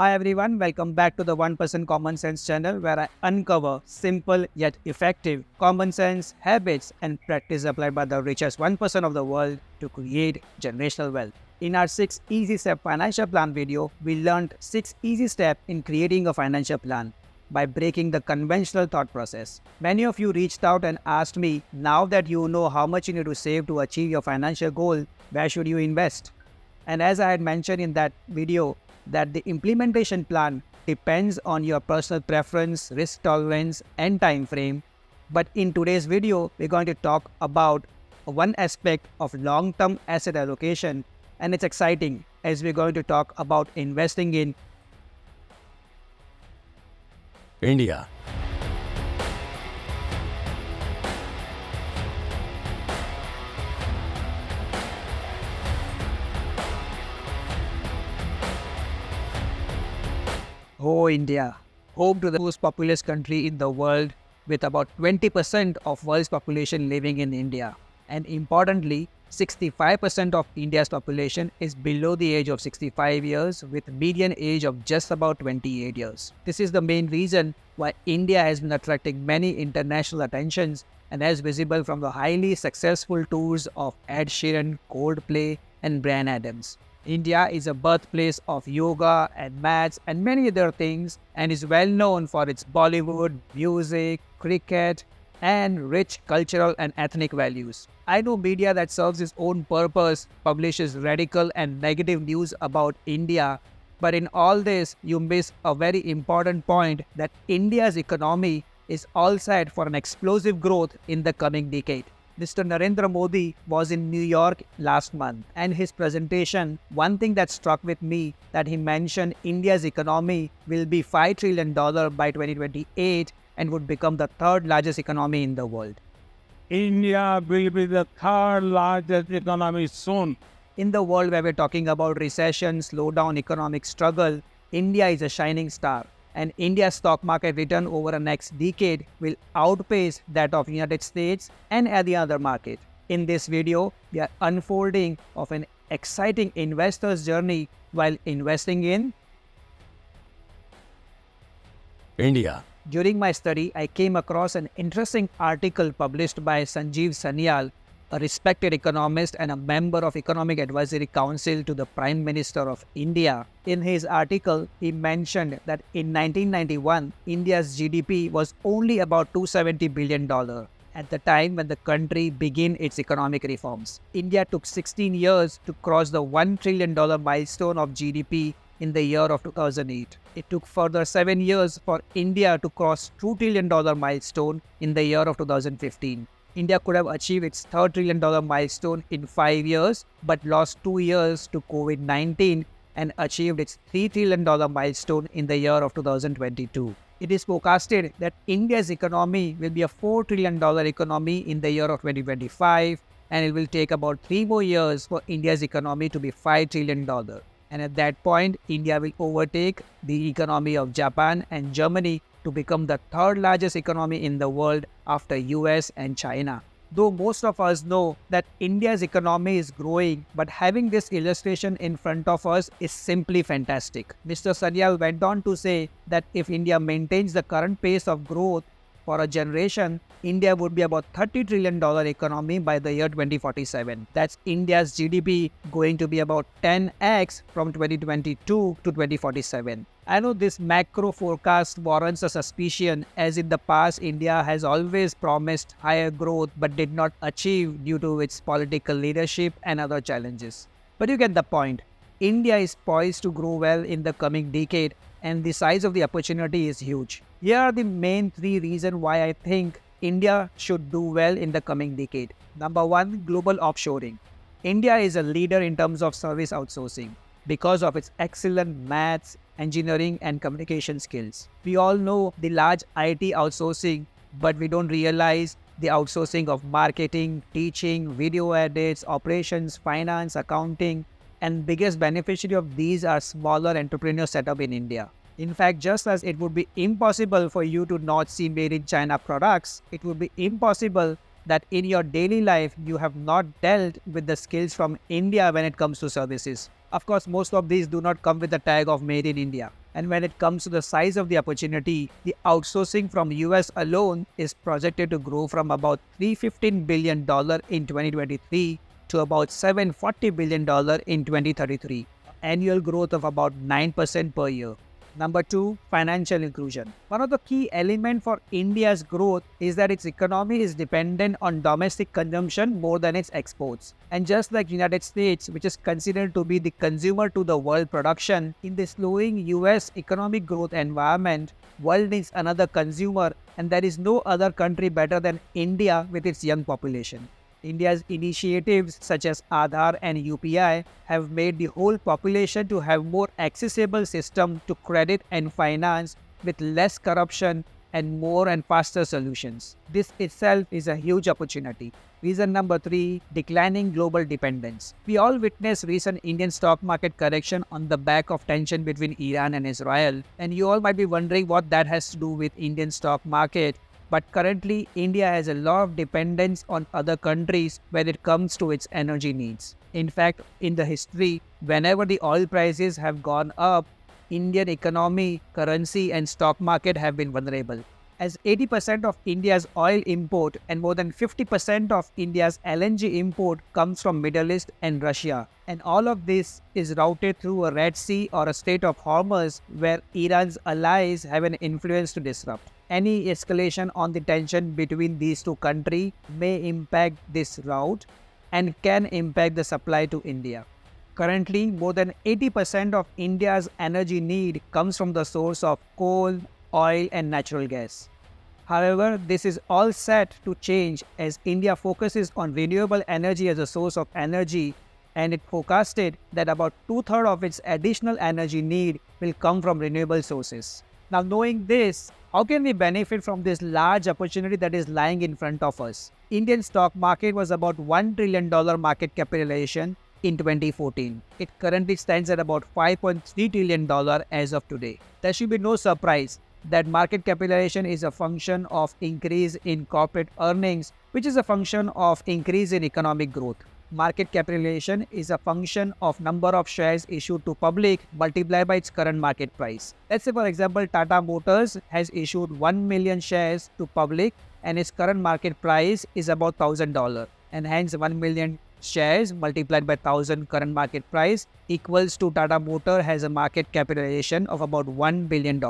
Hi everyone, welcome back to the 1% Common Sense channel where I uncover simple yet effective common sense habits and practice applied by the richest 1% of the world to create generational wealth. In our 6 easy step financial plan video, we learned 6 easy steps in creating a financial plan by breaking the conventional thought process. Many of you reached out and asked me, now that you know how much you need to save to achieve your financial goal, where should you invest? And as I had mentioned in that video, that the implementation plan depends on your personal preference, risk tolerance, and time frame. But in today's video, we're going to talk about one aspect of long-term asset allocation, and it's exciting as we're going to talk about investing in India. India, home to the most populous country in the world with about 20% of world's population living in India. And importantly, 65% of India's population is below the age of 65 years with median age of just about 28 years. This is the main reason why India has been attracting many international attentions and as visible from the highly successful tours of Ed Sheeran, Coldplay and Bryan Adams. India is a birthplace of yoga and maths and many other things and is well known for its Bollywood, music, cricket and rich cultural and ethnic values. I know media that serves its own purpose publishes radical and negative news about India, but in all this you miss a very important point that India's economy is all set for an explosive growth in the coming decade. Mr. Narendra Modi was in New York last month and his presentation, one thing that struck with me that he mentioned India's economy will be $5 trillion by 2028 and would become the third largest economy in the world. India will be the third largest economy soon. In the world where we're talking about recession, slowdown, economic struggle, India is a shining star. And India's stock market return over the next decade will outpace that of United States and any other market. In this video, we are unfolding of an exciting investor's journey while investing in India. During my study, I came across an interesting article published by Sanjeev Sanyal, a respected economist and a member of Economic Advisory Council to the Prime Minister of India. In his article, he mentioned that in 1991, India's GDP was only about $270 billion at the time when the country began its economic reforms. India took 16 years to cross the $1 trillion milestone of GDP in the year of 2008. It took further 7 years for India to cross $2 trillion milestone in the year of 2015. India could have achieved its $3 trillion milestone in 5 years, but lost 2 years to COVID-19 and achieved its $3 trillion milestone in the year of 2022. It is forecasted that India's economy will be a $4 trillion economy in the year of 2025, and it will take about 3 more years for India's economy to be $5 trillion. And at that point, India will overtake the economy of Japan and Germany to become the third largest economy in the world after US and China. Though most of us know that India's economy is growing, but having this illustration in front of us is simply fantastic. Mr. Sanyal went on to say that if India maintains the current pace of growth for a generation, India would be about $30 trillion economy by the year 2047. That's India's GDP going to be about 10x from 2022 to 2047. I know this macro forecast warrants a suspicion as in the past India has always promised higher growth but did not achieve due to its political leadership and other challenges. But you get the point. India is poised to grow well in the coming decade and the size of the opportunity is huge. Here are the main 3 reasons why I think India should do well in the coming decade. Number 1, global offshoring. India is a leader in terms of service outsourcing because of its excellent maths, engineering and communication skills. We all know the large IT outsourcing, but we don't realize the outsourcing of marketing, teaching, video edits, operations, finance, accounting, and biggest beneficiary of these are smaller entrepreneurs set up in India. In fact, just as it would be impossible for you to not see made in China products, it would be impossible that in your daily life you have not dealt with the skills from India when it comes to services. Of course, most of these do not come with the tag of made in India. And when it comes to the size of the opportunity, the outsourcing from US alone is projected to grow from about $315 billion in 2023 to about $740 billion in 2033, annual growth of about 9% per year. Number two, financial inclusion. One of the key elements for India's growth is that its economy is dependent on domestic consumption more than its exports. And just like United States, which is considered to be the consumer to the world production, in the slowing US economic growth environment, world needs another consumer, and there is no other country better than India with its young population. India's initiatives such as Aadhaar and UPI have made the whole population to have more accessible system to credit and finance with less corruption and more and faster solutions. This itself is a huge opportunity. Reason number three, declining global dependence. We all witnessed recent Indian stock market correction on the back of tension between Iran and Israel, and you all might be wondering what that has to do with Indian stock market. But currently, India has a lot of dependence on other countries when it comes to its energy needs. In fact, in the history, whenever the oil prices have gone up, Indian economy, currency and stock market have been vulnerable. As 80% of India's oil import and more than 50% of India's LNG import comes from Middle East and Russia. And all of this is routed through a Red Sea or a Strait of Hormuz where Iran's allies have an influence to disrupt. Any escalation on the tension between these two countries may impact this route and can impact the supply to India. Currently, more than 80% of India's energy need comes from the source of coal, oil and natural gas. However, this is all set to change as India focuses on renewable energy as a source of energy, and it forecasted that about two-thirds of its additional energy need will come from renewable sources. Now, knowing this, how can we benefit from this large opportunity that is lying in front of us? Indian stock market was about $1 trillion market capitalization in 2014. It currently stands at about $5.3 trillion as of today. There should be no surprise that market capitalization is a function of increase in corporate earnings, which is a function of increase in economic growth. Market capitalization is a function of number of shares issued to public multiplied by its current market price. Let's say, for example, Tata Motors has issued 1 million shares to public and its current market price is about $1,000, and hence 1 million shares multiplied by 1,000 current market price equals to Tata Motor has a market capitalization of about $1 billion.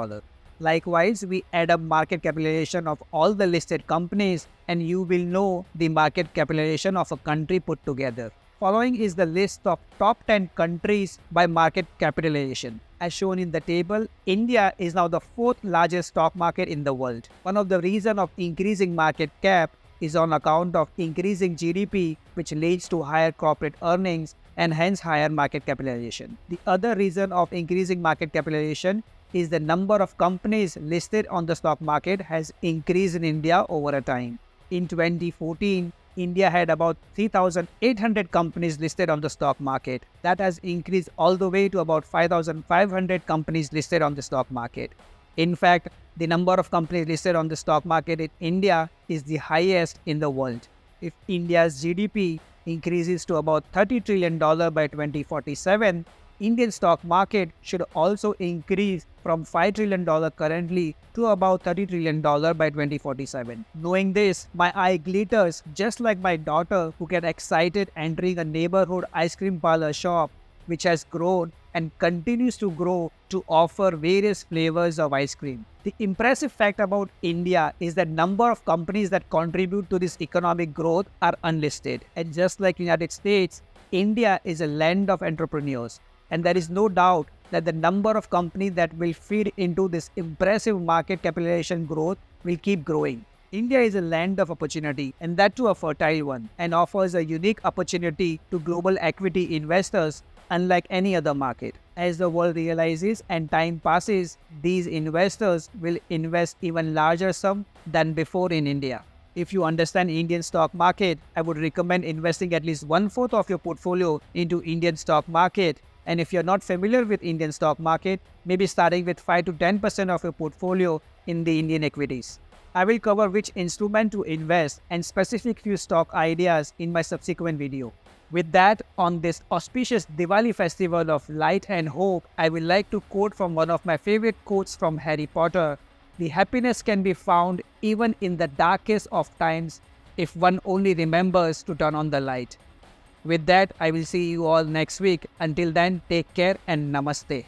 Likewise, we add up market capitalization of all the listed companies and you will know the market capitalization of a country put together. Following is the list of top 10 countries by market capitalization. As shown in the table, India is now the fourth largest stock market in the world. One of the reasons of increasing market cap is on account of increasing GDP, which leads to higher corporate earnings and hence higher market capitalization. The other reason of increasing market capitalization is the number of companies listed on the stock market has increased in India over a time. In 2014, India had about 3,800 companies listed on the stock market. That has increased all the way to about 5,500 companies listed on the stock market. In fact, the number of companies listed on the stock market in India is the highest in the world. If India's GDP increases to about $30 trillion by 2047, Indian stock market should also increase from $5 trillion currently to about $30 trillion by 2047. Knowing this, my eye glitters just like my daughter who get excited entering a neighborhood ice cream parlor shop which has grown and continues to grow to offer various flavors of ice cream. The impressive fact about India is that number of companies that contribute to this economic growth are unlisted. And just like United States, India is a land of entrepreneurs. And there is no doubt that the number of companies that will feed into this impressive market capitalization growth will keep growing. India is a land of opportunity, and that too a fertile one, and offers a unique opportunity to global equity investors unlike any other market. As the world realizes and time passes, these investors will invest even larger sum than before in India. If you understand Indian stock market, I would recommend investing at least 1/4 of your portfolio into Indian stock market. And if you're not familiar with Indian stock market, maybe starting with 5 to 10% of your portfolio in the Indian equities. I will cover which instrument to invest and specific few stock ideas in my subsequent video. With that, on this auspicious Diwali festival of light and hope, I would like to quote from one of my favorite quotes from Harry Potter. The happiness can be found even in the darkest of times if one only remembers to turn on the light. With that, I will see you all next week. Until then, take care and namaste.